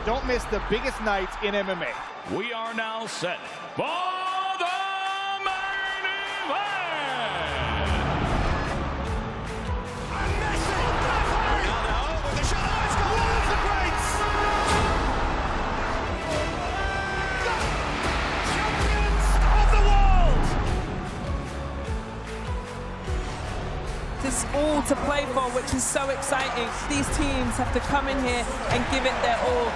Don't miss the biggest nights in MMA. We are now set for the main event. Ronaldo with the shot. Let's go. One of the greats. Champions of the world. This all to play for, which is so exciting. These teams have to come in here and give it their all.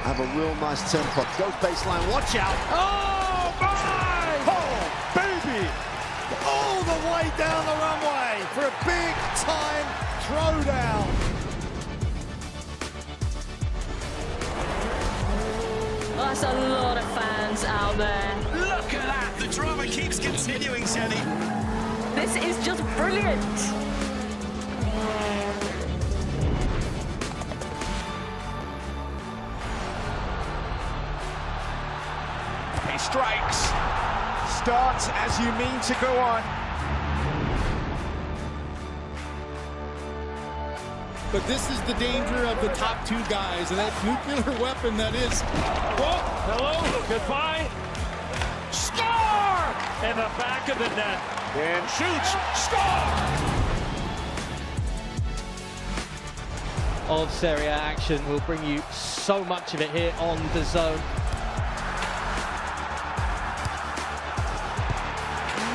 Have a real nice tempo. Goes baseline, watch out. Oh, my! Oh, baby! All the way down the runway for a big-time throwdown. That's a lot of fans out there. Look at that. The drama keeps continuing, Jenny. This is just brilliant. He strikes. Starts as you mean to go on. but this is the danger of the top two guys, and that nuclear weapon that is. Whoa, hello, goodbye. Score! In the back of the net. And shoots, score! Of Serie A action. We'll bring you so much of it here on the Zone.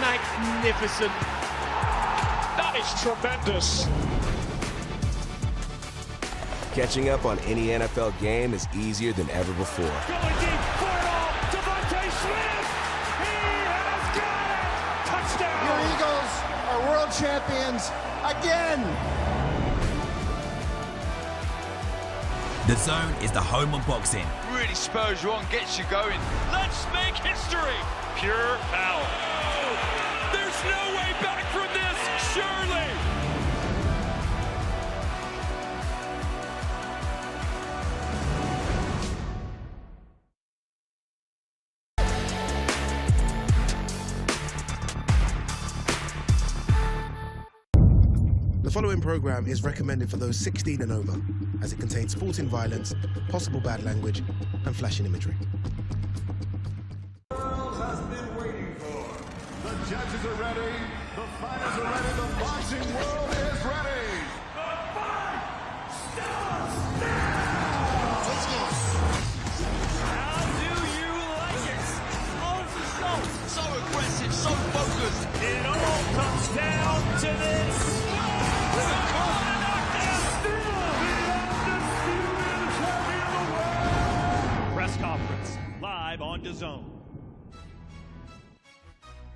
Magnificent. That is tremendous. Catching up on any NFL game is easier than ever before. Going deep for it all. Devontae Smith. He has got it. Touchdown. Your Eagles are world champions again. The Zone is the home of boxing. Really spurs you on, gets you going. Let's make history. Pure power. There's no way back from this, surely. The following program is recommended for those 16 and over, as it contains sporting violence, possible bad language, and flashing imagery. The world has been waiting for. The judges are ready. The fighters are ready. The boxing world is ready. The fight starts now. Let's go. How do you like it? So aggressive, so focused. It all comes down to this. Press conference live on DAZN.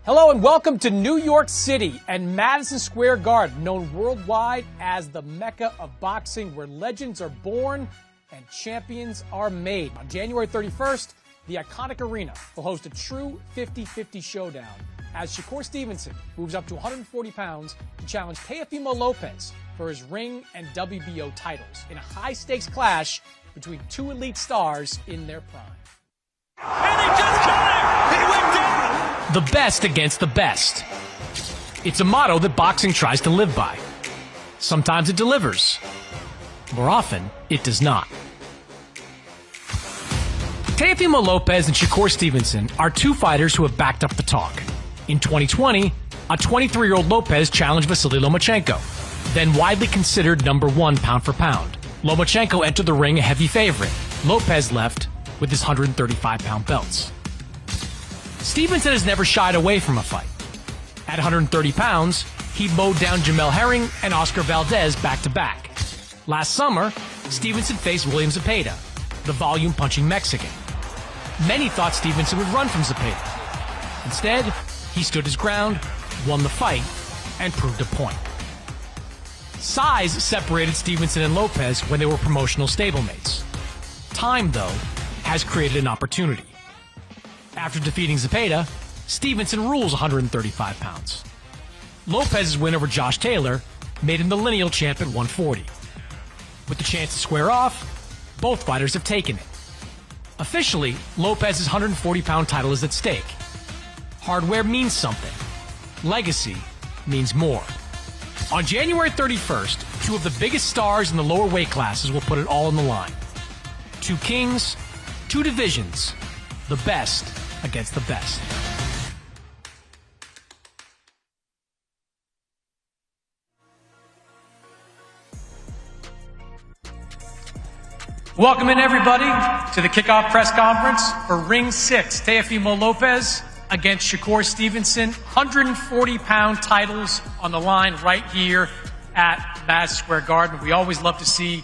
Hello and welcome to New York City and Madison Square Garden, known worldwide as the Mecca of boxing, where legends are born and champions are made. On January 31st, the iconic arena will host a true 50-50 showdown as Shakur Stevenson moves up to 140 pounds to challenge Teofimo Lopez for his ring and WBO titles in a high-stakes clash between two elite stars in their prime. And he just got him! He went down! The best against the best. It's a motto that boxing tries to live by. Sometimes it delivers. More often, it does not. Teofimo Lopez and Shakur Stevenson are two fighters who have backed up the talk. In 2020, a 23-year-old Lopez challenged Vasily Lomachenko, then widely considered #1 pound for pound. Lomachenko entered the ring a heavy favorite. Lopez left with his 135-pound belts. Stevenson has never shied away from a fight. At 130 pounds, he mowed down Jamel Herring and Oscar Valdez back-to-back. Last summer, Stevenson faced William Zepeda, the volume-punching Mexican. Many thought Stevenson would run from Zepeda. Instead, he stood his ground, won the fight, and proved a point. Size separated Stevenson and Lopez when they were promotional stablemates. Time, though, has created an opportunity. After defeating Zepeda, Stevenson rules 135 pounds. Lopez's win over Josh Taylor made him the lineal champ at 140. With the chance to square off, both fighters have taken it. Officially, Lopez's 140-pound title is at stake. Hardware means something. Legacy means more. On January 31st, two of the biggest stars in the lower weight classes will put it all on the line. Two kings, two divisions, the best against the best. Welcome in, everybody, to the kickoff press conference for Ring 6. Teofimo Lopez against Shakur Stevenson. 140-pound titles on the line right here at Madison Square Garden. We always love to see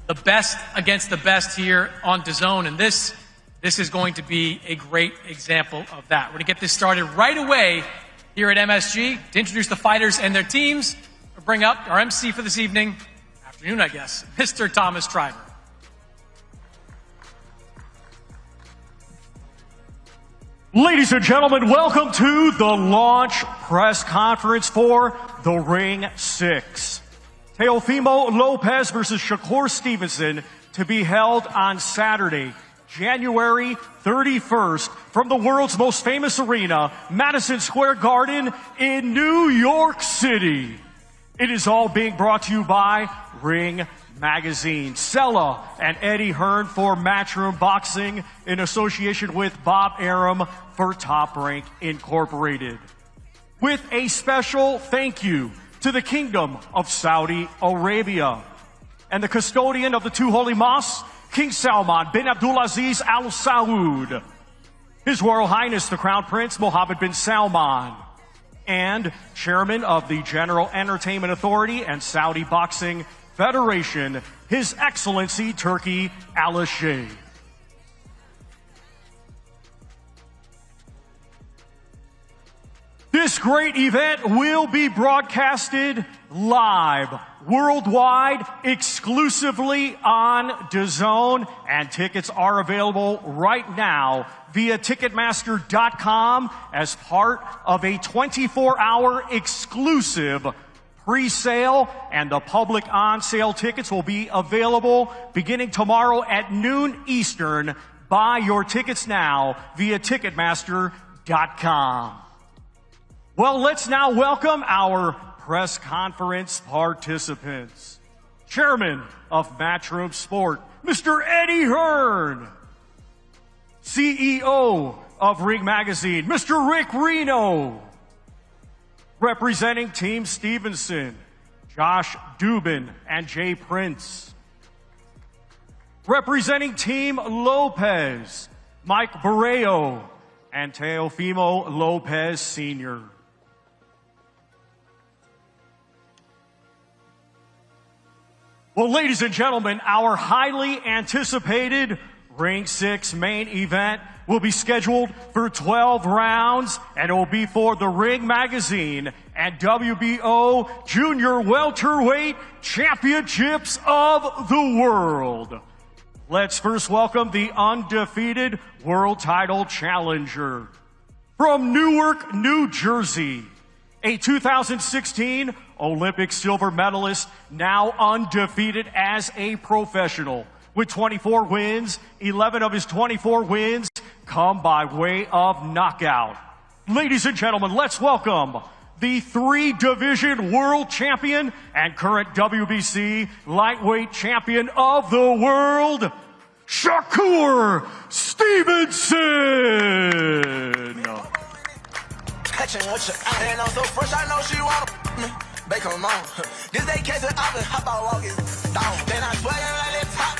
the best against the best here on DAZN, and this is going to be a great example of that. We're going to get this started right away here at MSG. To introduce the fighters and their teams, we'll bring up our MC for this evening, afternoon, I guess, Mr. Thomas Treiber. Ladies and gentlemen, welcome to the launch press conference for the Ring 6. Teofimo Lopez versus Shakur Stevenson to be held on Saturday, January 31st from the world's most famous arena, Madison Square Garden in New York City. It is all being brought to you by Ring Magazine. Sella and Eddie Hearn for Matchroom Boxing in association with Bob Arum for Top Rank Incorporated. With a special thank you to the Kingdom of Saudi Arabia and the custodian of the two holy mosques, King Salman bin Abdulaziz Al Saud, His Royal Highness the Crown Prince Mohammed bin Salman, and Chairman of the General Entertainment Authority and Saudi Boxing Federation, His Excellency Turki Al-Sheikh. This great event will be broadcasted live, worldwide, exclusively on DAZN, and tickets are available right now via Ticketmaster.com as part of a 24-hour exclusive pre-sale, and the public on-sale tickets will be available beginning tomorrow at noon Eastern. Buy your tickets now via Ticketmaster.com. Well, let's now welcome our press conference participants. Chairman of Matchroom Sport, Mr. Eddie Hearn. CEO of Ring Magazine, Mr. Rick Reno. Representing Team Stevenson, Josh Dubin and Jay Prince. Representing Team Lopez, Mike Barreo and Teofimo Lopez Sr. Well, ladies and gentlemen, our highly anticipated Ring 6 main event will be scheduled for 12 rounds, and it will be for the Ring Magazine and WBO Junior Welterweight Championships of the World. Let's first welcome the undefeated world title challenger. From Newark, New Jersey, a 2016 Olympic silver medalist, now undefeated as a professional. With 24 wins, 11 of his 24 wins come by way of knockout. Ladies and gentlemen, let's welcome the 3-division world champion and current WBC lightweight champion of the world, Shakur Stevenson. Touching with your hand on so fresh, I know she want me. Bake them on. This they catch it up and hop out walking down. Then I swear like that top.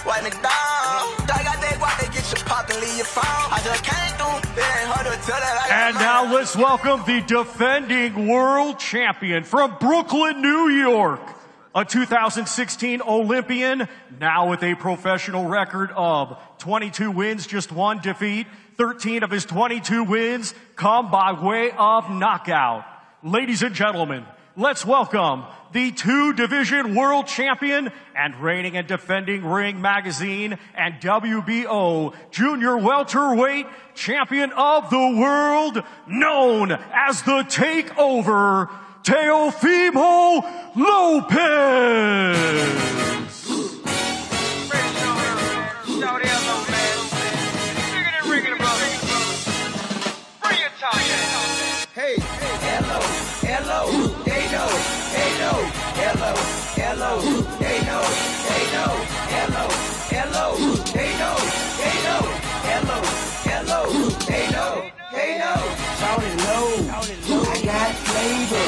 Wipe me down. I got that walk, they get you popped and leave your phone. I just can't do it. It ain't hard to tell that. And now let's welcome the defending world champion from Brooklyn, New York. A 2016 Olympian, now with a professional record of 22 wins, just 1 defeat. 13 of his 22 wins come by way of knockout. Ladies and gentlemen, let's welcome the 2-division world champion and reigning and defending Ring Magazine and WBO Junior Welterweight Champion of the World, known as the Takeover, Teofimo Lopez. Hey, hello, hello, they know, hello, hello, they know, hello, hello, they know, hello, hello, they know, shout it low, I got flavor,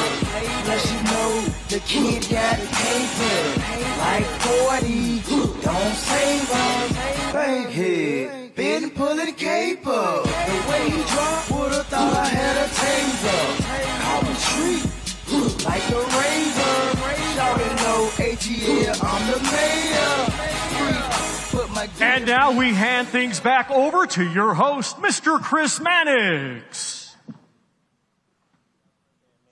plus you know, the kid got paper, like 40, don't save us, bankhead, been pulling caper, the way he dropped, would've thought I had a taser, call me treat, like a razor, shout it low, ATL, I'm the mayor, and now we hand things back over to your host, Mr. Chris Mannix.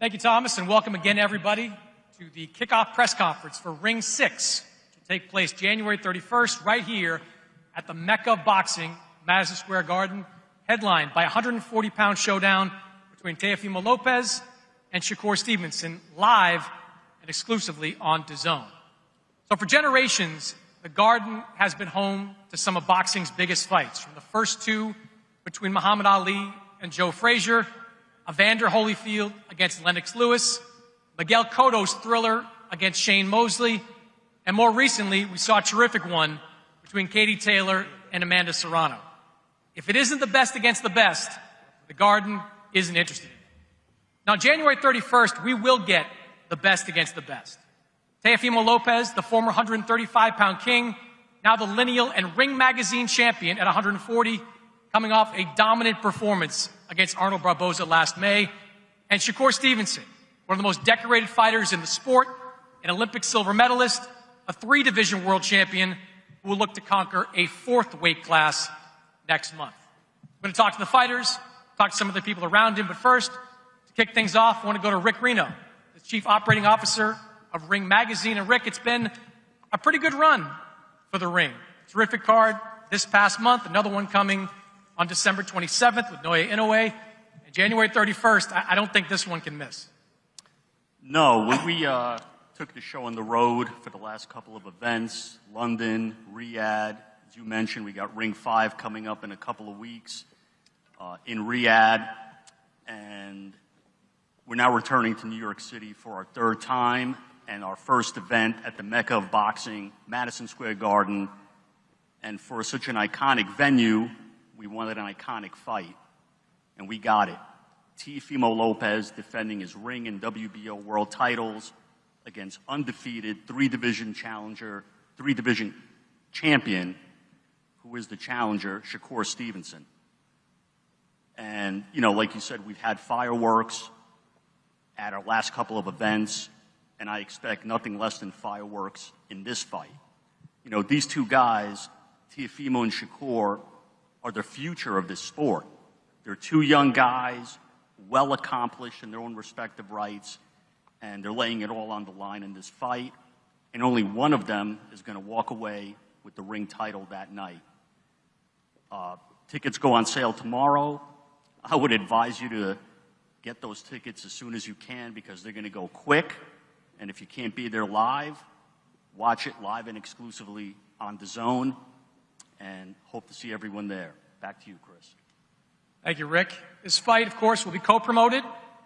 Thank you, Thomas, and welcome again, everybody, to the kickoff press conference for Ring 6, which will take place January 31st right here at the Mecca of Boxing, Madison Square Garden, headlined by a 140-pound showdown between Teofimo Lopez and Shakur Stevenson, live and exclusively on DAZN. So for generations, the Garden has been home to some of boxing's biggest fights, from the first 2 between Muhammad Ali and Joe Frazier, Evander Holyfield against Lennox Lewis, Miguel Cotto's Thriller against Shane Mosley, And more recently, we saw a terrific one between Katie Taylor and Amanda Serrano. If it isn't the best against the best, the Garden isn't interested in it. Now, January 31st, we will get the best against the best. Teofimo Lopez, the former 135-pound king, now the lineal and Ring Magazine champion at 140, coming off a dominant performance against Arnold Barboza last May. And Shakur Stevenson, one of the most decorated fighters in the sport, an Olympic silver medalist, a 3-division world champion who will look to conquer a 4th weight class next month. I'm going to talk to the fighters, talk to some of the people around him, but first, to kick things off, I want to go to Rick Reno, the Chief Operating Officer of Ring Magazine. And Rick, it's been a pretty good run for the Ring. Terrific card this past month, another one coming on December 27th with Naoya Inoue. And January 31st, I don't think this one can miss. No, we took the show on the road for the last couple of events, London, Riyadh. As you mentioned, we got Ring 5 coming up in a couple of weeks in Riyadh. And we're now returning to New York City for our 3rd time and our first event at the Mecca of Boxing, Madison Square Garden. And for such an iconic venue, we wanted an iconic fight, and we got it. Teofimo Lopez defending his Ring and WBO world titles against undefeated 3-division challenger, 3-division champion, who is the challenger, Shakur Stevenson. And, you know, like you said, we've had fireworks at our last couple of events, and I expect nothing less than fireworks in this fight. You know, these two guys, Teofimo and Shakur, are the future of this sport. They're 2 young guys, well accomplished in their own respective rights, and they're laying it all on the line in this fight. And only one of them is going to walk away with the Ring title that night. Tickets go on sale tomorrow. I would advise you to get those tickets as soon as you can because they're going to go quick. And if you can't be there live, watch it live and exclusively on DAZN. And hope to see everyone there. Back to you, Chris. Thank you, Rick. This fight, of course, will be co-promoted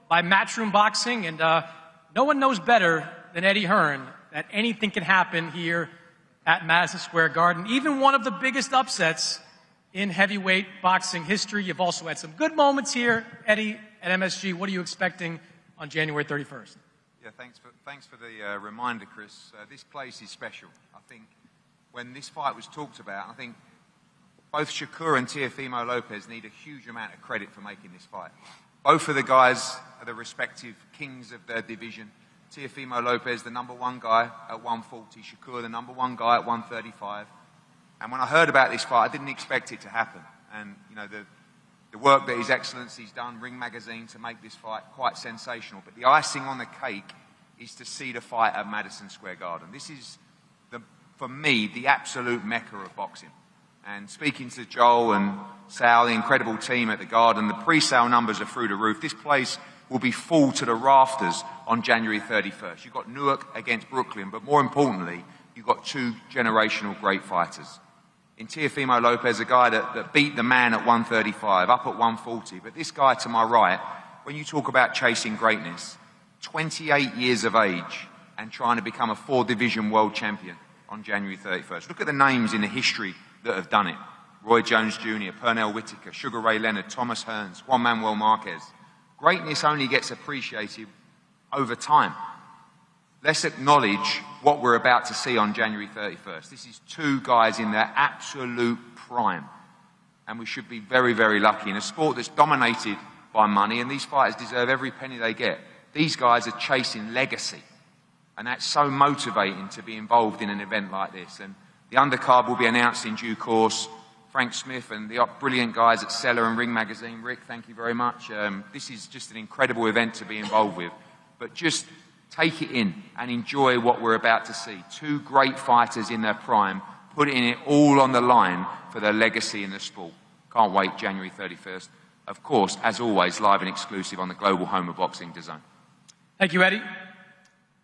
by Matchroom Boxing, and no one knows better than Eddie Hearn that anything can happen here at Madison Square Garden, even one of the biggest upsets in heavyweight boxing history. You've also had some good moments here, Eddie, at MSG. What are you expecting on January 31st? Yeah, thanks for the reminder, Chris. This place is special. I think when this fight was talked about, I think both Shakur and Teofimo Lopez need a huge amount of credit for making this fight. Both of the guys are the respective kings of their division. Teofimo Lopez, the #1 guy at 140. Shakur, the #1 guy at 135. And when I heard about this fight, I didn't expect it to happen. And, you know, the work that His Excellency's done, Ring Magazine, to make this fight quite sensational. But the icing on the cake is to see the fight at Madison Square Garden. This is, for me, the absolute mecca of boxing. And speaking to Joel and Sal, the incredible team at the Garden, the pre-sale numbers are through the roof. This place will be full to the rafters on January 31st. You've got Newark against Brooklyn, but more importantly, you've got 2 generational great fighters. In Teofimo Lopez, a guy that beat the man at 135, up at 140. But this guy to my right, when you talk about chasing greatness, 28 years of age and trying to become a 4-division world champion on January 31st. Look at the names in the history that have done it. Roy Jones Jr., Pernell Whitaker, Sugar Ray Leonard, Thomas Hearns, Juan Manuel Marquez. Greatness only gets appreciated over time. Let's acknowledge what we're about to see on January 31st. This is 2 guys in their absolute prime. And we should be very, very lucky in a sport that's dominated by money, and these fighters deserve every penny they get. These guys are chasing legacy. And that's so motivating to be involved in an event like this. And the undercard will be announced in due course. Frank Smith and the brilliant guys at Seller and Ring Magazine. Rick, thank you very much. This is just an incredible event to be involved with. But just take it in and enjoy what we're about to see. 2 great fighters in their prime, putting it all on the line for their legacy in the sport. Can't wait, January 31st. Of course, as always, live and exclusive on the global home of boxing, DAZN. Thank you, Eddie.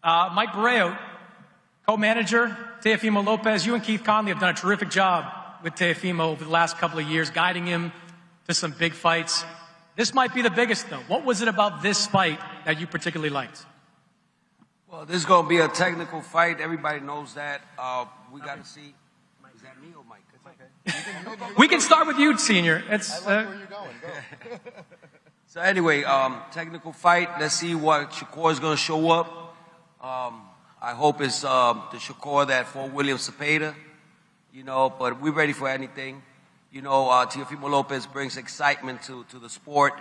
Mike Barreo, co-manager, Teofimo Lopez. You and Keith Conley have done a terrific job with Teofimo over the last couple of years, guiding him to some big fights. This might be the biggest, though. What was it about this fight that you particularly liked? Well, this is going to be a technical fight. Everybody knows that. We got to see. Is that me or Mike? It's okay. We can start with you, Senior. I like where you're going. Go. So anyway, technical fight. Let's see what Shakur is going to show up. I hope it's the Shakur that fought William Cepeda. But we're ready for anything. Teofimo Lopez brings excitement to the sport.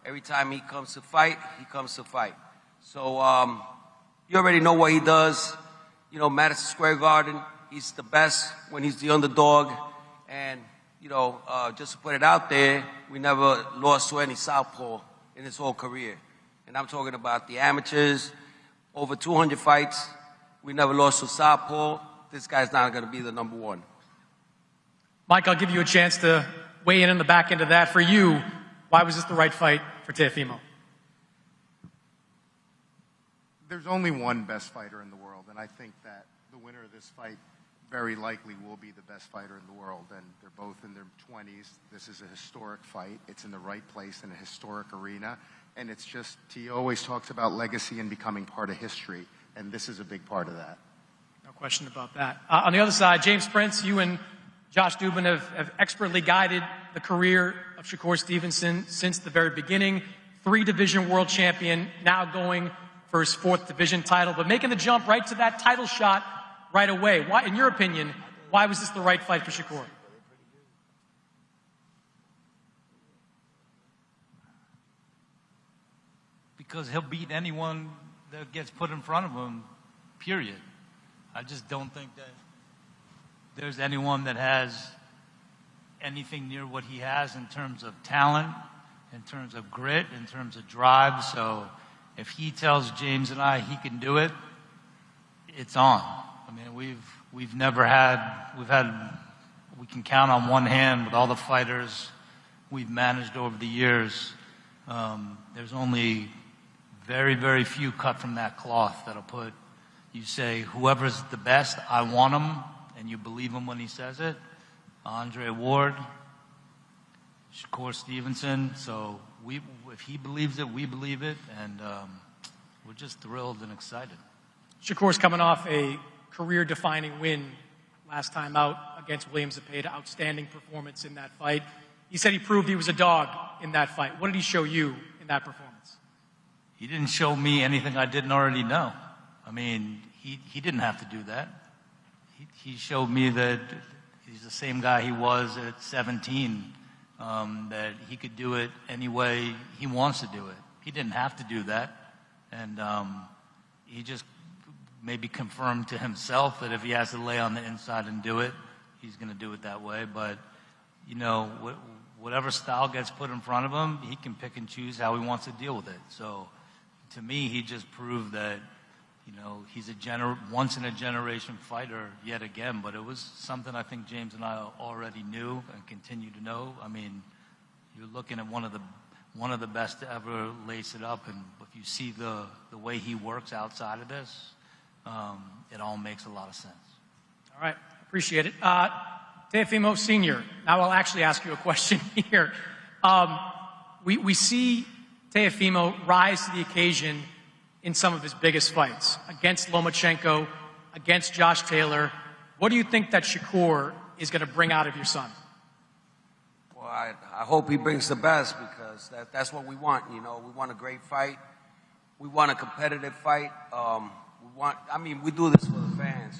Every time he comes to fight, he comes to fight. So you already know what he does. Madison Square Garden, he's the best when he's the underdog. And, just to put it out there, we never lost to any southpaw in his whole career. And I'm talking about the amateurs, over 200 fights. We never lost to southpaw. This guy's not going to be the number one. Mike, I'll give you a chance to weigh in on the back end of that. For you, why was this the right fight for Teofimo? There's only one best fighter in the world, and I think that the winner of this fight very likely will be the best fighter in the world, and they're both in their 20s. This is a historic fight. It's in the right place in a historic arena, and it's just, Teo always talks about legacy and becoming part of history, and this is a big part of that. No question about that. On the other side, James Prince, you and Josh Dubin have expertly guided the career of Shakur Stevenson since the very beginning. 3-division world champion, now going for his 4th division title, but making the jump right to that title shot right away. Why, in your opinion, why was this the right fight for Shakur? Because he'll beat anyone that gets put in front of him, period. I just don't think that there's anyone that has anything near what he has in terms of talent, in terms of grit, in terms of drive. So if he tells James and I he can do it, it's on. I mean, we can count on one hand with all the fighters we've managed over the years. There's only very, very few cut from that cloth that'll put, you say, whoever's the best, I want him, and you believe him when he says it. Andre Ward, Shakur Stevenson. So if he believes it, we believe it, and we're just thrilled and excited. Shakur's coming off a career-defining win last time out against William Cepeda. Outstanding performance in that fight. He said he proved he was a dog in that fight. What did he show you in that performance? He didn't show me anything I didn't already know. I mean, he didn't have to do that. He showed me that he's the same guy he was at 17, that he could do it any way he wants to do it. He didn't have to do that. And he just maybe confirmed to himself that if he has to lay on the inside and do it, he's going to do it that way. But, whatever style gets put in front of him, he can pick and choose how he wants to deal with it. So, to me, he just proved that, he's a once-in-a-generation fighter yet again. But it was something I think James and I already knew and continue to know. I mean, you're looking at one of the best to ever lace it up. And if you see the way he works outside of this, it all makes a lot of sense. All right. Appreciate it. Teofimo Sr., now I'll actually ask you a question here. We see Teofimo rise to the occasion in some of his biggest fights, against Lomachenko, against Josh Taylor. What do you think that Shakur is going to bring out of your son? Well, I hope he brings the best, because that's what we want. We want a great fight. We want a competitive fight. We do this for the fans,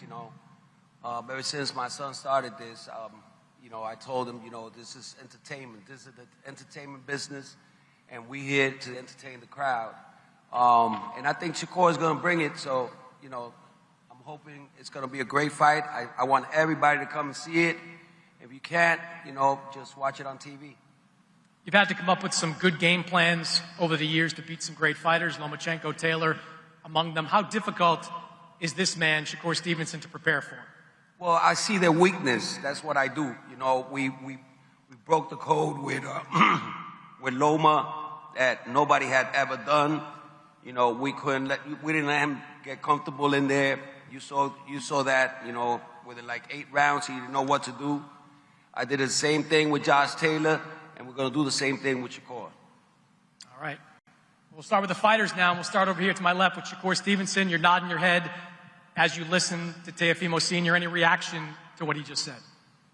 Ever since my son started this, I told him, this is entertainment. This is the entertainment business, and we're here to entertain the crowd. And I think Shakur is going to bring it, so, I'm hoping it's going to be a great fight. I want everybody to come and see it. If you can't, just watch it on TV. You've had to come up with some good game plans over the years to beat some great fighters, Lomachenko, Taylor, among them. How difficult is this man, Shakur Stevenson, to prepare for? Well, I see their weakness. That's what I do. We broke the code with Loma that nobody had ever done. We didn't let him get comfortable in there. You saw that, within like 8 rounds, he didn't know what to do. I did the same thing with Josh Taylor, and we're going to do the same thing with Shakur. All right. We'll start with the fighters now, and we'll start over here to my left with Shakur Stevenson. You're nodding your head as you listen to Teofimo Sr. Any reaction to what he just said?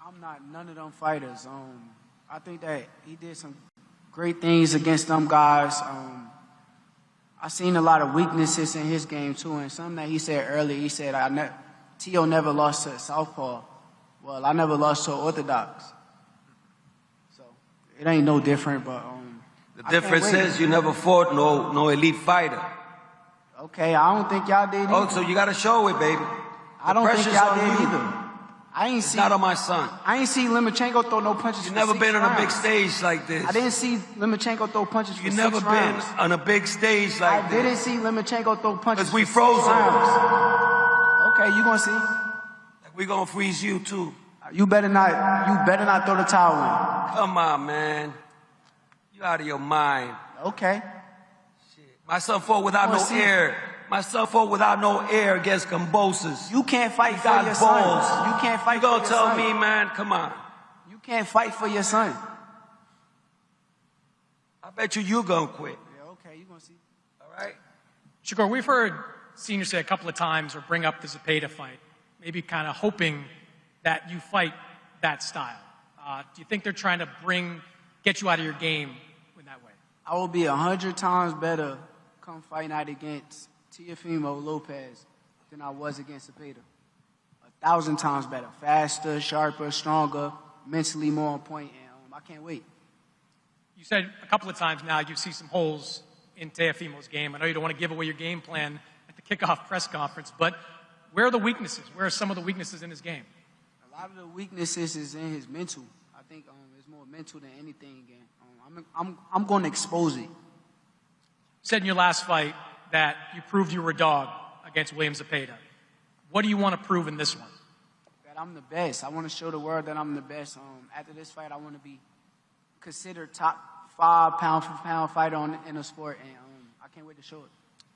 I'm not none of them fighters. I think that he did some great things against them guys. I seen a lot of weaknesses in his game too, and something that he said earlier. He said, Teo never lost to a southpaw. Well, I never lost to an orthodox. So it ain't no different, but the difference is you never fought no elite fighter. Okay, I don't think y'all did either. Oh, so you got to show it, baby. I don't think y'all did either. I ain't see. Not on my son. I ain't see Lomachenko throw no punches. You never been on a big stage like this. I didn't see Lomachenko throw punches. You never been on a big stage like this. I didn't see Lomachenko throw punches. Because we froze him. Okay, you gonna see? We gonna freeze you too. You better not throw the towel in. Come on, man. You out of your mind. Okay. Shit. My son fought without no air. My son fought without no air against Cambosos. You can't fight for your son. You can't fight for your son. You gonna tell me, man? Come on. You can't fight for your son. I bet you gonna quit. Yeah, okay, you gonna see. All right. Shakur, we've heard Senior say a couple of times or bring up the Zepeda fight, maybe kind of hoping that you fight that style. Do you think they're trying to get you out of your game in that way? I will be 100 times better come fight night against Teofimo Lopez than I was against Zepeda. 1,000 times better. Faster, sharper, stronger, mentally more on point, and I can't wait. You said a couple of times now you see some holes in Teofimo's game. I know you don't want to give away your game plan at the kickoff press conference, but where are the weaknesses? Where are some of the weaknesses in his game? A lot of the weaknesses is in his mental. I think it's more mental than anything. I'm going to expose it. You said in your last fight that you proved you were a dog against William Zepeda. What do you want to prove in this one? That I'm the best. I want to show the world that I'm the best. After this fight, I want to be considered top 5 pound-for-pound fighter in the sport, and I can't wait to show it.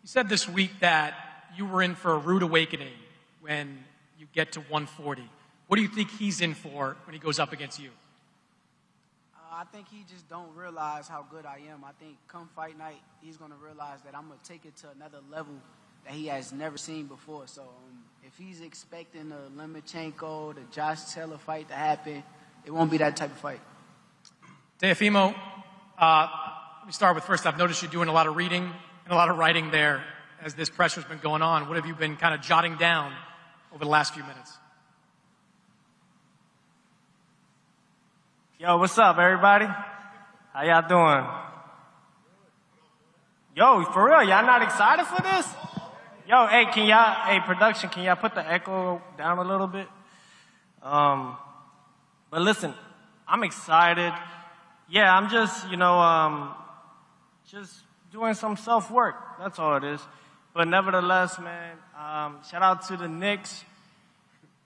You said this week that you were in for a rude awakening when you get to 140. What do you think he's in for when he goes up against you? I think he just don't realize how good I am. I think come fight night, he's going to realize that I'm going to take it to another level that he has never seen before. So if he's expecting the Lomachenko, the Josh Taylor fight to happen, it won't be that type of fight. Teofimo, let me start with first, I've noticed you doing a lot of reading and a lot of writing there as this pressure's been going on. What have you been kind of jotting down over the last few minutes? Yo, what's up, everybody? How y'all doing? Yo, for real, y'all not excited for this? Yo, hey, production, can y'all put the echo down a little bit? But listen, I'm excited. Yeah, I'm just, just doing some self-work. That's all it is. But nevertheless, man, shout out to the Knicks.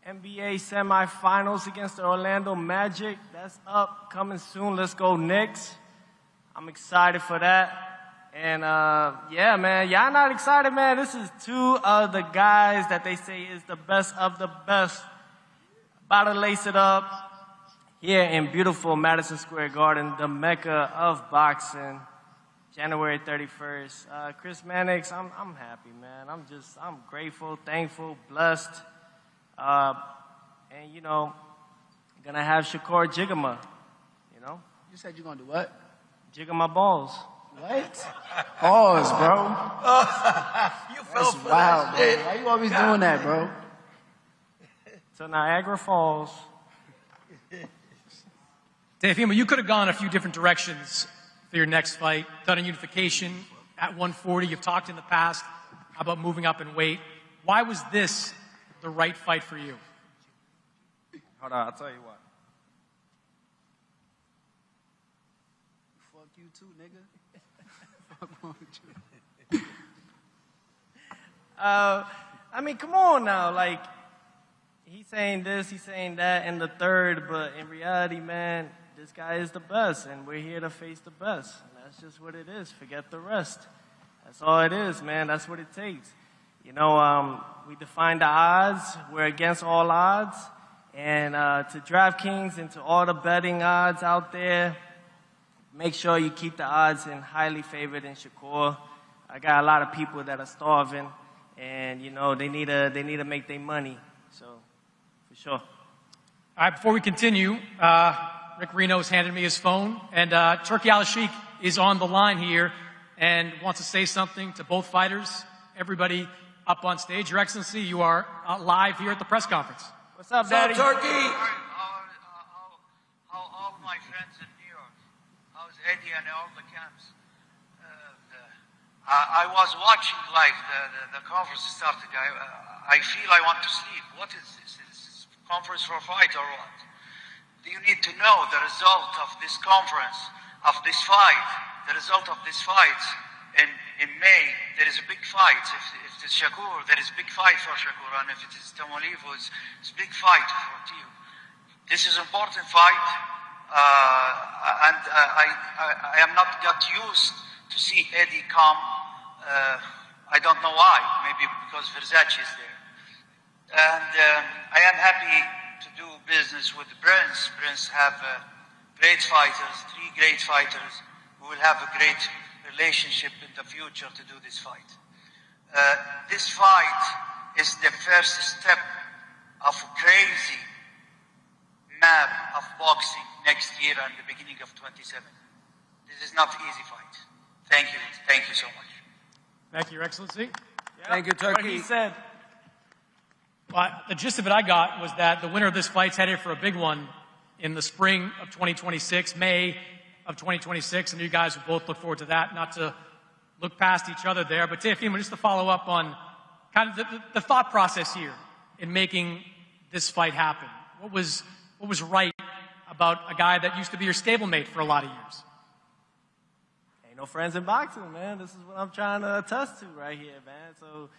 NBA semifinals against the Orlando Magic. That's up, coming soon. Let's go Knicks. I'm excited for that. And, yeah, man, y'all not excited, man? This is 2 of the guys that they say is the best of the best. About to lace it up here in beautiful Madison Square Garden, the mecca of boxing, January 31st. Chris Mannix, I'm happy, man. I'm grateful, thankful, blessed. And, gonna have Shakur Jigama, You said you're going to do what? Jigga my balls. What? Pause, bro. You fell That's for wild, that bro. shit. Why you always doing that, bro? To Niagara Falls. Teofimo, you could have gone a few different directions for your next fight. Done a unification at 140. You've talked in the past about moving up in weight. Why was this the right fight for you? Hold on, I'll tell you what. Fuck you too, nigga. Fuck wrong with you. I mean, come on now. Like, he's saying this, he's saying that in the third, but in reality, man, this guy is the best, and we're here to face the best. And that's just what it is. Forget the rest. That's all it is, man. That's what it takes. We define the odds. We're against all odds. And to DraftKings and to all the betting odds out there, make sure you keep the odds in highly favored in Shakur. I got a lot of people that are starving, and you know they need to make their money. So, for sure. All right, before we continue, Rick Reno's handed me his phone, and Turki Al-Sheikh is on the line here and wants to say something to both fighters. Everybody up on stage. Your Excellency, you are live here at the press conference. What's up, Daddy? Turkey? How all my friends in New York? How's Eddie and all the camps? I was watching live the conference started. I feel I want to sleep. What is this? Is this conference for a fight or what? Do you need to know the result of this conference, of this fight? The result of this fight in May, there is a big fight. If it is Shakur, there is a big fight for Shakur, and if it is Teofimo, it's a big fight for Teo. This is an important fight, and I am not got used to see Eddie come. I don't know why. Maybe because Versace is there. And I am happy to do business with Prince. Prince have great fighters, 3 great fighters. We will have a great relationship in the future to do this fight. This fight is the first step of a crazy map of boxing next year and the beginning of 27. This is not an easy fight. Thank you. Thank you so much. Thank you, Your Excellency. Yeah. Thank you, Turkey. What he said. Well, the gist of it I got was that the winner of this fight's headed for a big one in the spring of 2026, May of 2026, and you guys will both look forward to that. Not to look past each other there, but Teofimo, just to follow up on kind of the thought process here in making this fight happen. What was right about a guy that used to be your stablemate for a lot of years? Ain't no friends in boxing, man. This is what I'm trying to attest to right here, man. So,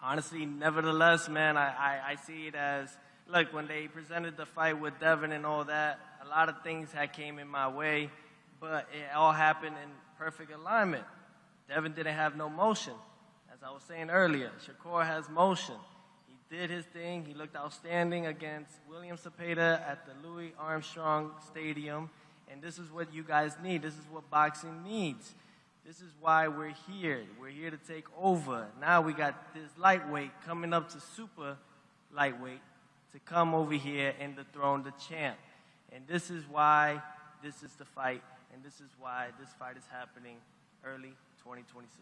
honestly, nevertheless, man, I see it as, look, when they presented the fight with Devin and all that, a lot of things had came in my way, but it all happened in perfect alignment. Devin didn't have no motion. As I was saying earlier, Shakur has motion. He did his thing. He looked outstanding against William Cepeda at the Louis Armstrong Stadium. And this is what you guys need. This is what boxing needs. This is why we're here. We're here to take over. Now we got this lightweight coming up to super lightweight to come over here and dethrone the champ. And this is why this is the fight, and this is why this fight is happening early 2026.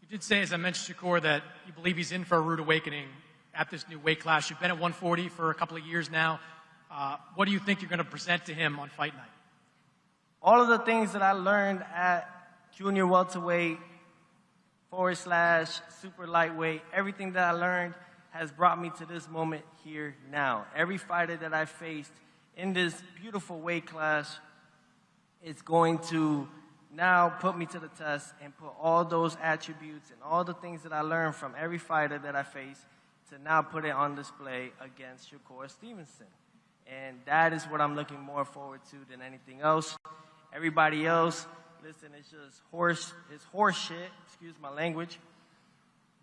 You did say, as I mentioned, Shakur, that you believe he's in for a rude awakening at this new weight class. You've been at 140 for a couple of years now. What do you think you're going to present to him on fight night? All of the things that I learned at junior welterweight / super lightweight, everything that I learned has brought me to this moment here now. Every fighter that I faced in this beautiful weight class is going to now put me to the test and put all those attributes and all the things that I learned from every fighter that I faced to now put it on display against Shakur Stevenson. And that is what I'm looking more forward to than anything else. Everybody else, listen, it's just horse shit, excuse my language.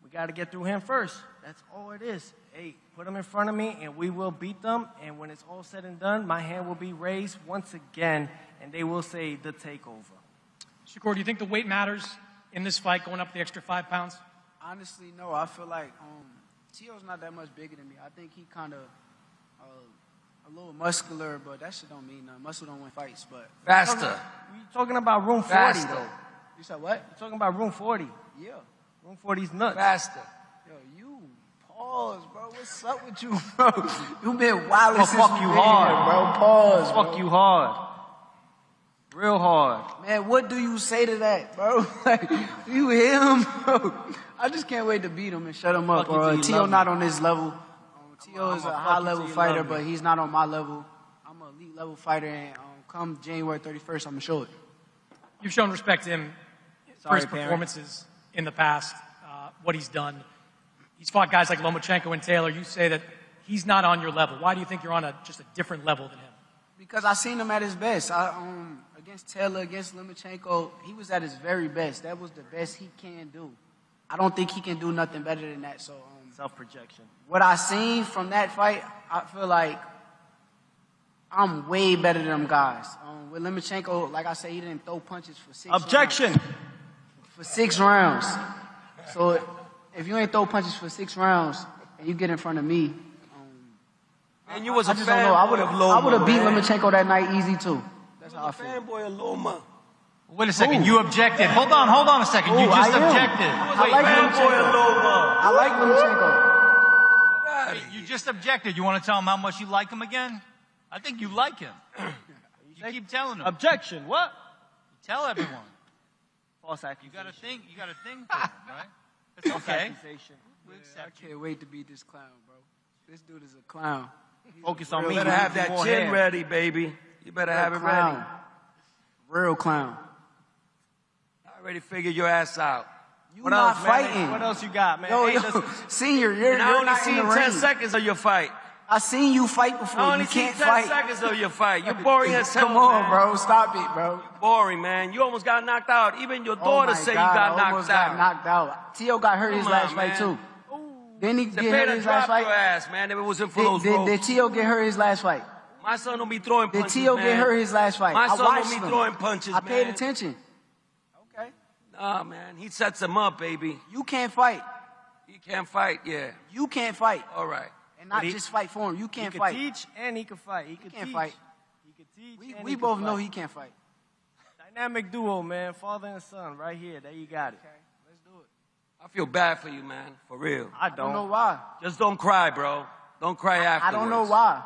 We got to get through him first. That's all it is. Hey, put him in front of me, and we will beat them. And when it's all said and done, my hand will be raised once again, and they will say the takeover. Shakur, do you think the weight matters in this fight, going up the extra 5 pounds? Honestly, no. I feel like Teo's not that much bigger than me. I think he kind of a little muscular, but that shit don't mean nothing. Muscle don't win fights, but faster. We talking about room 40, faster. though. You said what? We're talking about room 40. Yeah. Room 40's nuts. Faster. Yo, you pause, bro. What's up with you, bro? You been wild since fuck you hard, bro. Pause, fuck bro. you hard. Real hard. Man, what do you say to that, bro? Like, you hear him, bro? I just can't wait to beat him and shut him up, bro. Teo not on this level. Teo is a high-level fighter, but he's not on my level. I'm an elite-level fighter, and come January 31st, I'm going to show it. You've shown respect to him for his performances in the past, what he's done. He's fought guys like Lomachenko and Taylor. You say that he's not on your level. Why do you think you're on just a different level than him? Because I seen him at his best. Against Taylor, against Lomachenko, he was at his very best. That was the best he can do. I don't think he can do nothing better than that. So self-projection. What I seen from that fight, I feel like I'm way better than them guys. With Lomachenko, like I said, he didn't throw punches for 6 Objection. rounds. For 6 rounds. So if you ain't throw punches for 6 rounds and you get in front of me, And you was I a just don't know. I fanboy would have beat man. Lomachenko that night easy too. That's how I feel. Fanboy of Loma. Wait a second. You objected. Hold on a second. You just objected. I like Lomachenko. I like Lomachenko. You just objected. You want to tell him how much you like him again? I think you like him. You keep telling him. Objection. What? Tell everyone. False accusation. You got a thing for him, right? It's okay. I can't wait to beat this clown, bro. This dude is a clown. Focus on You me. better have that chin ready, baby. You better have it ready. Real clown. I already figured your ass out. You What not else, man? fighting. What else you got, man? Yo, Hey, yo, listen. Senior, you're And I only not in seen the 10 ring. seconds of your fight. I seen you fight before. I only You seen can't 10 fight. seconds of your fight. You're boring as hell, Come on, man. bro. Stop it, bro. Boring, man. You almost got knocked out. Even your daughter said you got almost knocked out. got knocked out. Tio got hurt his Come last on, fight man. too. Didn't he get hurt Cepeda his last dropped fight? your ass, man, if it wasn't for those Did ropes. Tio get hurt his last fight? My son don't be throwing Did punches, Tio man. get hurt his last fight? My I son watched don't be him. throwing punches, I man. paid attention. Okay. Nah, man. He sets him up, baby. You can't fight. He can't fight, yeah. You can't fight. All right. And not just fight for him. You can't He fight. can teach and he can fight. He can can't teach. fight. He can teach. We and he both can know fight. he can't fight. Dynamic duo, man. Father and son, right here. There you got it. Okay, let's do it. I feel bad for you, man. For real. I I don't know don't. why. Just don't cry, bro. Don't cry I afterwards. don't know why.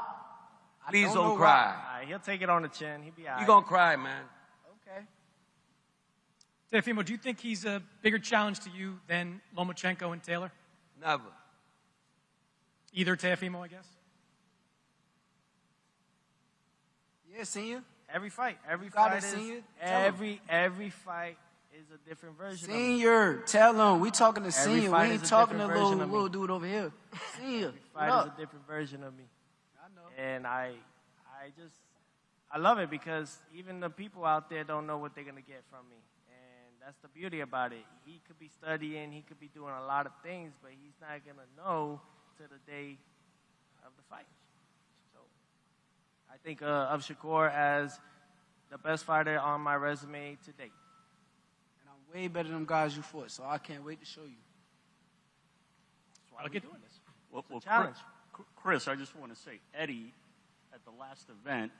Please don't don't know cry. All right, he'll take it on the chin. He'll be all right. You gonna cry, man. Okay. Teofimo, do you think he's a bigger challenge to you than Lomachenko and Taylor? Never. Either Teofimo, I guess? Yeah, senior. Every fight. Every got fight it, is senior. Tell every fight is a different version of me. Senior, tell him. We talking to senior. We fight ain't is a talking to different version of me. little dude over here. Senior. Every fight what is up? a different version of me. I know. And I love it because even the people out there don't know what they're gonna get from me. And that's the beauty about it. He could be studying, he could be doing a lot of things, but he's not gonna know till the day of the fight. So I think of Shakur as the best fighter on my resume to date. And I'm way better than them guys you fought, so I can't wait to show you. That's why we're doing this. Well, challenge. Chris, I just want to say, Eddie, at the last event,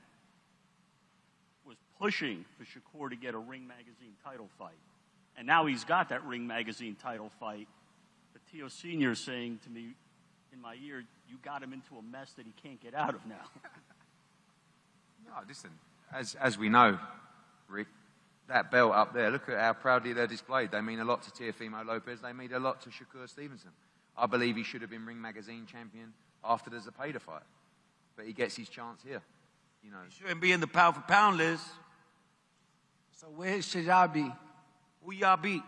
was pushing for Shakur to get a Ring Magazine title fight. And now he's got that Ring Magazine title fight. But Teo Sr. is saying to me in my ear, you got him into a mess that he can't get out of now. No, listen, as we know, Rick, that belt up there, look at how proudly they're displayed. They mean a lot to Teofimo Lopez. They mean a lot to Shakur Stevenson. I believe he should have been Ring Magazine champion after the Cepeda fight. But he gets his chance here. You know. He shouldn't be in the pound for pound list. So where should y'all be? Who y'all beat?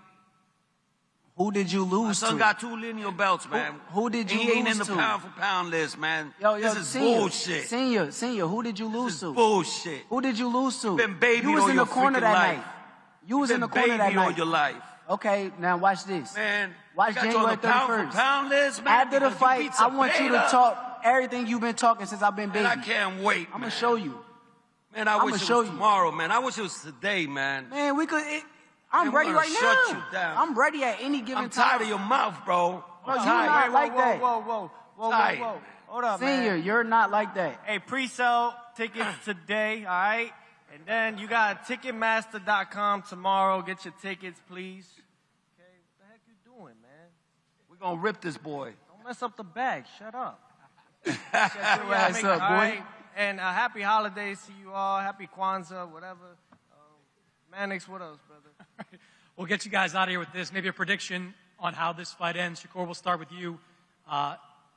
Who did you lose My son to? got 2 lineal belts, man. Who did you He ain't in lose the to? pound for pound list, man. Yo, this is senior, bullshit. Senior, who did you lose to? Bullshit. Who did you lose to? You been babied You was all in your the corner freaking that life. night. You was in the Been corner that babied all night. your life. Okay, now watch this. Man, Watch got you on January the pound 31st. for pound list, man. After the because you fight, beat I want you to Cepeda. talk everything you've been talking since I've been baby. Man, I can't wait, I'm man. gonna show you. Man, I I'ma wish it show was you. tomorrow, man. I wish it was today, man. Man, we could. I'm Man, ready we're right gonna now. shut you down. I'm ready at any given I'm time. tired of your mouth, bro. Bro, I'm you tired. not like that. Whoa. Tight. Hold up, Senior, man. you're not like that. Hey, pre-sale tickets today, all right? And then you got Ticketmaster.com tomorrow. Get your tickets, please. Okay, what the heck you doing, man? We're gonna rip this boy. Don't mess up the bag. Shut up. Shut your ass up, All boy. right? And happy holidays to you all. Happy Kwanzaa, whatever. Mannix, what else, brother? We'll get you guys out of here with this. Maybe a prediction on how this fight ends. Shakur, we'll start with you.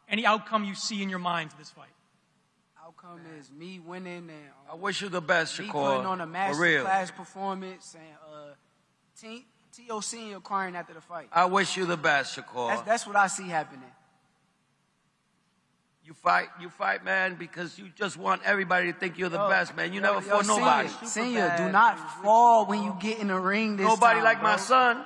Any outcome you see in your mind to this fight? Outcome is me winning and I wish you the best, me Shakur. putting on a For master real. class performance and T.O. Senior crying after the fight. I wish you the best, Shakur. That's what I see happening. You fight, man, because you just want everybody to think you're the best, man. You never fought Senior, nobody. Senior, do not fall when you get in the ring this Nobody time, like bro. my son.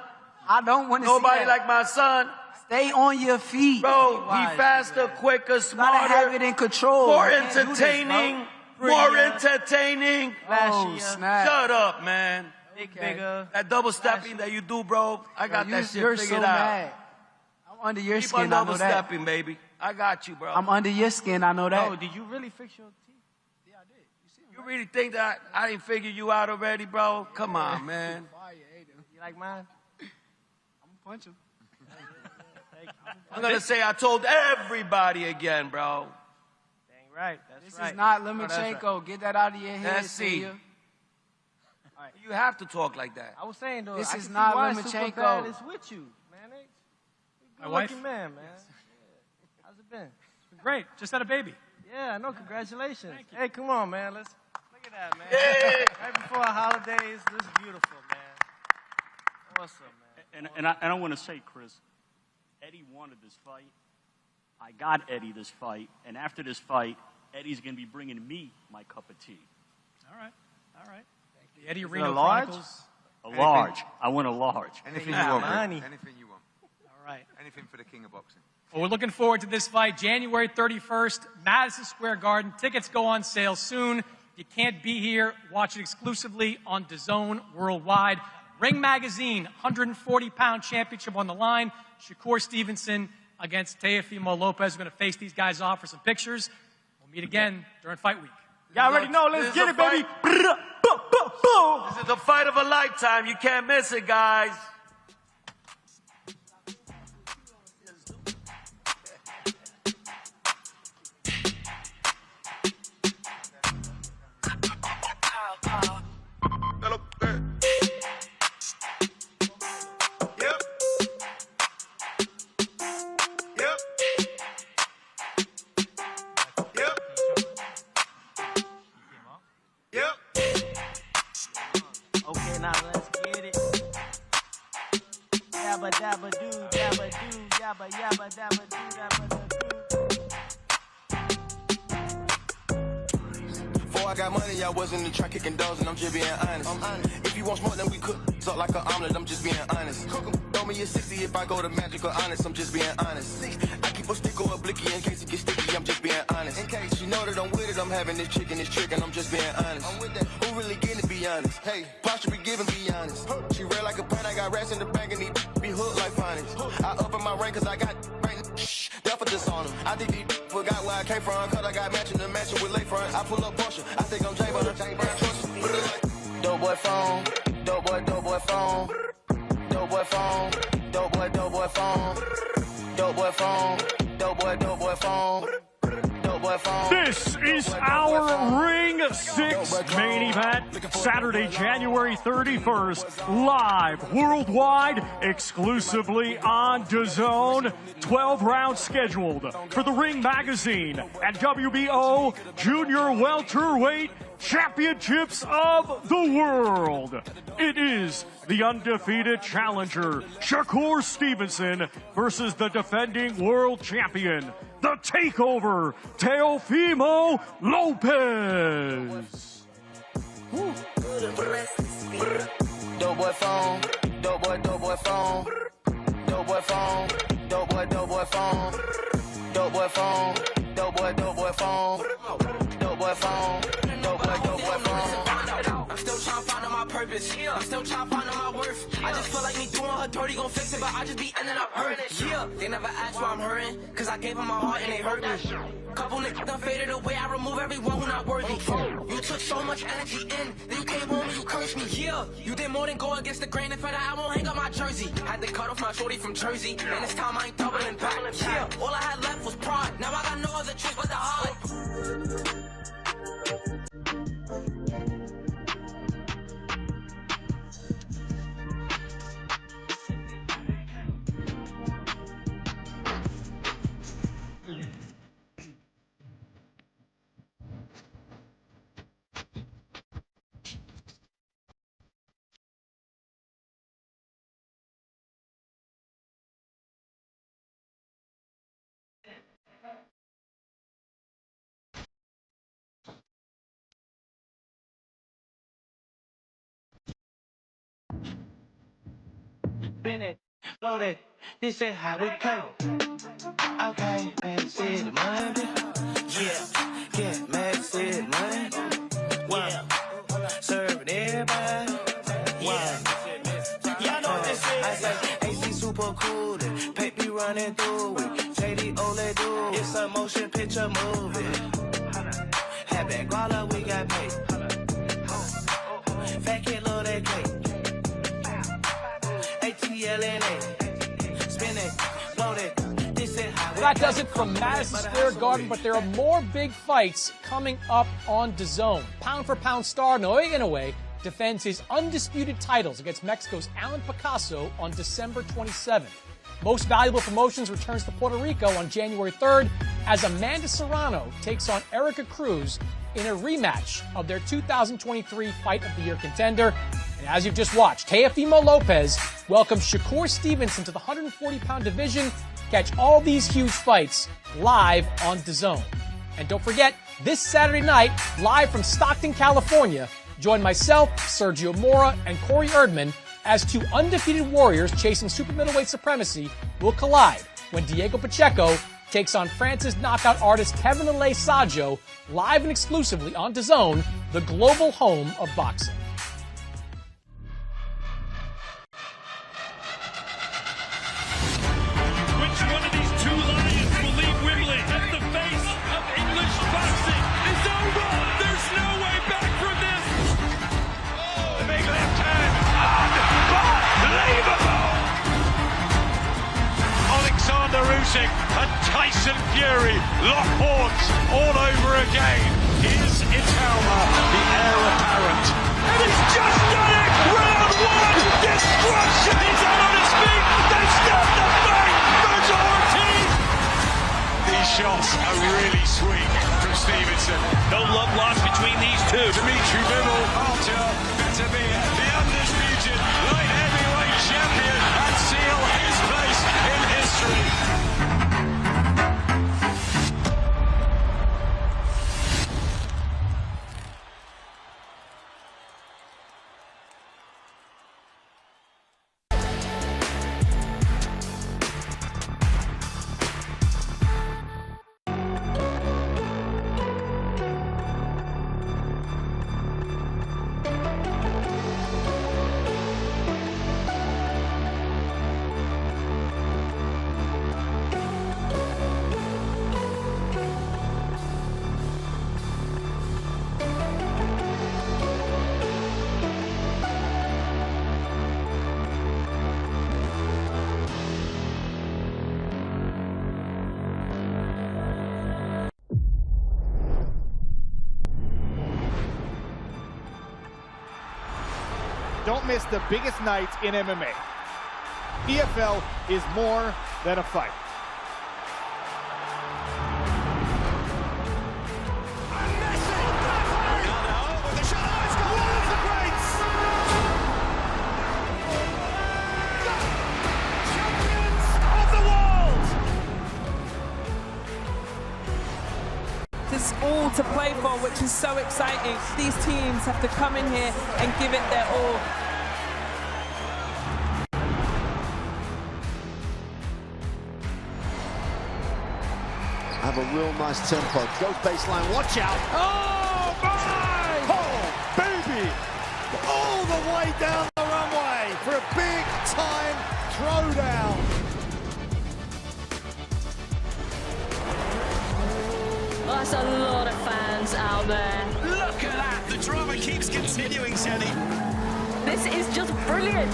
I don't want to see Nobody that. like my son. Stay on your feet. Bro, he faster, quicker, You gotta have it smarter, in control. more You can't do this, entertaining. More entertaining. Oh, snap. Shut up, man. Bigger. That double stepping that you do, bro, I got that shit You're figured so out. mad. I'm under your Keep on skin, I know double that. stepping, baby. I got you, bro. I'm under your skin, I know that. Oh, did you really fix your teeth? Yeah, I did. You really think that I didn't figure you out already, bro? Come on, man. You like mine? I'm gonna punch him. I'm gonna say I told everybody again, bro. Dang right. That's This right. is not No, that's Lomachenko. right. Get that out of your head, Let's see. Celia. You have to talk like that. I was saying though, This I is can not see why Lomachenko. Superbad is with you, man. My Good wife? looking man, man. Yeah. How's it been? Great. Just had a baby. Yeah, I know. Congratulations. Hey, come on, man. Let's look at that, man. Yeah. Right before the holidays, this is beautiful, man. Awesome, man. And I want to say, Chris, Eddie wanted this fight. I got Eddie this fight. And after this fight, Eddie's going to be bringing me my cup of tea. All right. All right. The Eddie Is it Reno a large? Chronicles. A large. I want a large. Anything Yeah, you want, money. Rick. Anything you want. All right. Anything for the king of boxing. Well, we're looking forward to this fight, January 31st, Madison Square Garden. Tickets go on sale soon. If you can't be here, watch it exclusively on DAZN worldwide. Ring Magazine, 140-pound championship on the line. Shakur Stevenson against Teofimo Lopez. We're going to face these guys off for some pictures. We'll meet again during fight week. Y'all already know. Let's get it, baby. This is the fight of a lifetime. You can't miss it, guys. Okay, now let's get it. Yabba dabba doo, dabba doo, yabba yabba dabba doo, dabba doo. Before I got money, I was in the trap kicking doors, and I'm just being honest. If you want smoke, then we cook up like an omelet. I'm just being honest. Throw me a 60 if I go to magic or honest. I'm just being honest. I keep a stick or a blicky in case it gets sticky. I'm just being honest. In case you know that I'm with it, I'm having this chick and this trick, and I'm just being honest. I'm with that. Who really getting to be honest? Hey, posture be giving, be honest. She red like a pint, I got rats in the bank, and these be hooked like finance. I up in my rank cause I got right. Shh, that's what this on them. I think these forgot where I came from, cause I got matching the matching with lakefront. I pull up Porsche, I think I'm J-Bone. Dope boy phone, dope boy phone, dope boy phone, dope boy phone, dope boy phone, dope boy phone. This is our Ring 6 main event, Saturday, January 31st, live worldwide, exclusively on DAZN. 12 rounds scheduled for the Ring Magazine and WBO Junior Welterweight Championships of the World. It is the undefeated challenger, Shakur Stevenson, versus the defending world champion, the takeover, Teofimo Lopez. Dope boy phone, dope boy phone, dope boy phone, dope boy phone, dope boy phone, dope boy phone, dope boy phone, dope boy phone. I'm still trying to find out my purpose. I'm still trying to find out my worth. I just feel like me doing her dirty gon' fix it, but I just be ending up hurting. Yeah, they never asked why I'm hurting, cause I gave them my heart and they hurt me. Couple niggas done faded away, I remove everyone who not worthy. You took so much energy in, then you came home and you cursed me. Yeah, you did more than go against the grain, and for that I won't hang up my jersey. Had to cut off my shorty from Jersey, and this time I ain't doubling back. Yeah, all I had left was pride, now I got no other choice but to hide. Bennett, loaded, this is how we play. Okay, man, see the money. Yeah, Max said money. picture moving. Hat back, all up, we got paid. Fat kid, load that cake. ATLNA. Spin it, load it. This is how Well, that does it from Madison Square Garden, but there are more big fights coming up on DAZN. Pound-for-pound star Noe Inoue defends his undisputed titles against Mexico's Alan Picasso on December 27th. Most Valuable Promotions returns to Puerto Rico on January 3rd as Amanda Serrano takes on Erica Cruz in a rematch of their 2023 Fight of the Year contender. And as you've just watched, Teofimo Lopez welcomes Shakur Stevenson to the 140-pound division. Catch all these huge fights live on DAZN. And don't forget, this Saturday night, live from Stockton, California, join myself, Sergio Mora, and Corey Erdman as two undefeated warriors chasing super middleweight supremacy will collide when Diego Pacheco takes on France's knockout artist Kevin Alay Sajo live and exclusively on DAZN, the global home of boxing. Which one of these two lions will leave Wembley as the face of English boxing? It's over! There's no way back from this! Oh, the big left hand! Unbelievable! Alexander Usyk and Tyson Fury lock horns all over again. Is Italma the heir apparent? And he's just done it! Round one! Destruction! He's out on his feet! They stop the fight! Virgil Ortiz! These shots are really sweet from Stevenson. No love lost between these two. Dimitri Bivol, Archer, Beterbiev, the undisputed light heavyweight champion, and seal his place in history. Don't miss the biggest nights in MMA. EFL is more than a fight. There's all to play for, which is so exciting. These teams have to come in here and give it their all. Have a real nice tempo. Goes baseline, watch out. Oh, my! Oh, baby! All the way down the runway for a big-time throwdown. That's a lot of fans out there. Look at that! The drama keeps continuing, Jenny. This is just brilliant.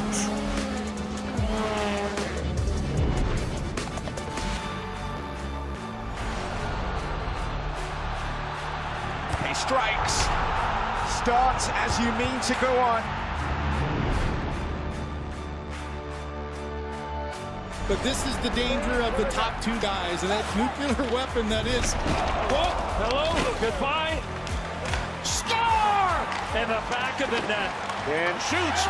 He strikes. Starts as you mean to go on. But this is the danger of the top two guys, and that nuclear weapon that is. Whoa, hello, goodbye. Score! In the back of the net. And shoots.